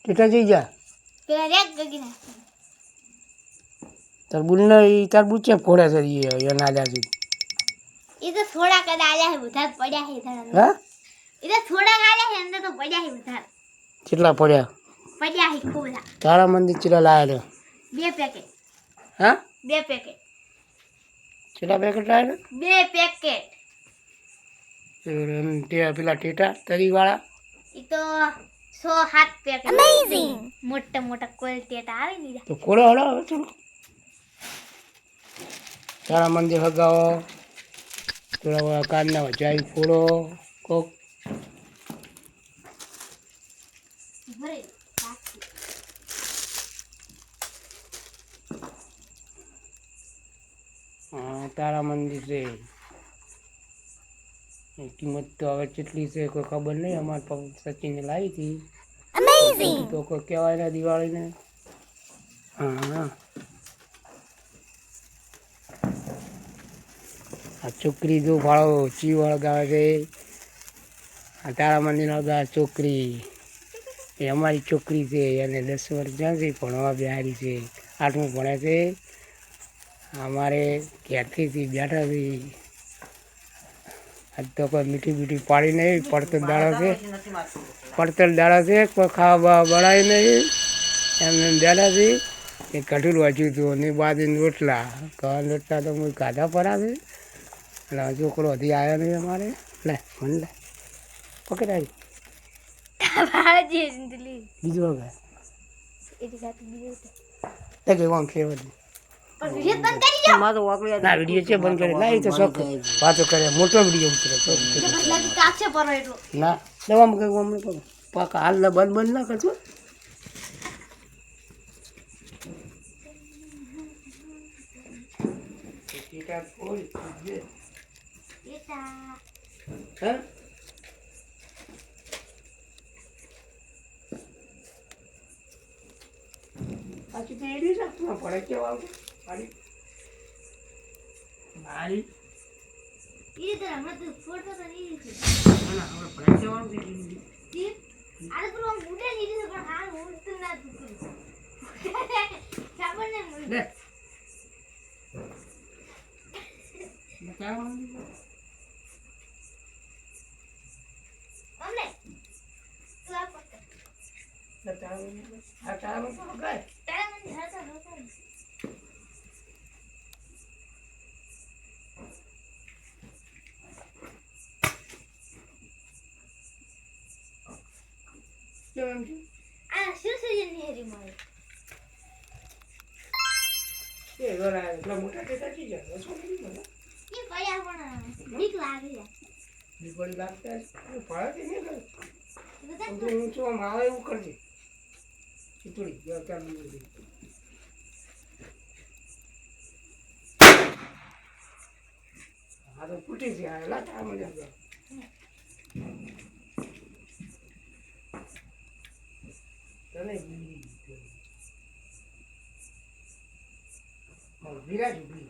ટેટા જઈ જા પેલા રેક ગગી ના તરબૂચ ચેપ ખોડે છે એ નાજાથી એ તો થોડા કદા આયા હે ઉધાર પડ્યા હે ઇધર હા એ તો થોડા આયા હે અંદર તો પડ્યા હે ઉધાર કેટલા પડ્યા હે ખૂબ બધા તારા મંદિર ચેલા લાયા છે 2 પેકેટ હા 2 પેકેટ કેટલા પેકેટ લાયા 2 પેકેટ તે પેલા ટેટા તરીવાળા એ તો 107 પેકેટ અમેઝિંગ મોટા મોટા ક્વોલિટી આવે ને તો ખોડો હડો હવે ચલો તારા મંદિર હગાવો થોડા કાનના વજાઈ ફોડો કોક ભરે હા તારા મંદિર છે કિંમત તો હવે કેટલી છે કોઈ ખબર નહીં અમારા પપ્પા સચિને લાવી હતી અમેઝિંગ તો કોઈ કહેવાય ને દિવાળીને હા આ છોકરી જો ભાડો ચી વળગાવે છે આ તારા મંદિરનો ગા છોકરી એ અમારી છોકરી છે એને 10 વર્ષ જ્યાં છે ભણવા બિહારી છે 8મું ભણે છે અમારે ઘેરથી બેઠા હતી આજ તો કોઈ મીઠી પાડી નહીં પડતર દાડો છે કોઈ ખાવા બનાવી નહીં એમને બેઠા છે એ કઠું વાંચ્યું હતું અને બાજરીના રોટલા કવા રોટલા તો હું ખાધા પડાવે એટલે છોકરો હજી આવ્યો નહીં અમારે લે મને લે પકડાય બીજું વગર આમ ફેવર ના વિડીયો છે બંધ કરે ના એ તો શોખ વાતો કરે મોટો વિડીયો ઉતરે ના દવામાં કઈ પાકા હાલ બંધ ના કરજો પાછી તો એડી રાખતું પડે કેવા મારી મારી એ તો હમણાં તો ફોટો તો નહીં છે ના હવે પડે કેવાનું છે આરે તો મુડે નહીં છે પણ હાલ હું તો ના દુકું ખબર ને મુડે બતાવવાનું અમને સ્વાપ કર બતાવવાનું આ તારા પર ગાય તારા મને હરતા હરતા આ સુસુજન ની હરી મારે એ ગરા એટલા મોટા ટેટા કી જાય શું કરી મને એ કયા પણ બીક લાગે છે દીપડી લાગતા ફાળા કે નહીં કરે બધા તો હું તો માવે એવું કરજે ચીતડી ગયો કેમ નહીં આ તો ફૂટી ગયા લાટા મજા ગયા તને વિરાજ ઉભી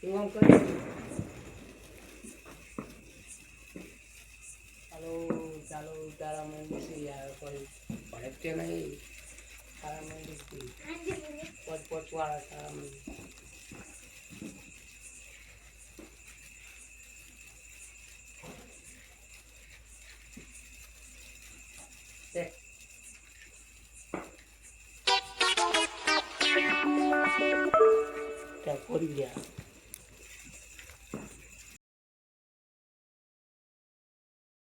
એવું કરે ચાલો તારા મંદિર થી યાર કોઈ ભડકતે નહીં તારા મંદિર થી પોચ વાળા તારા મંદિર ત્યાં પડી ગયા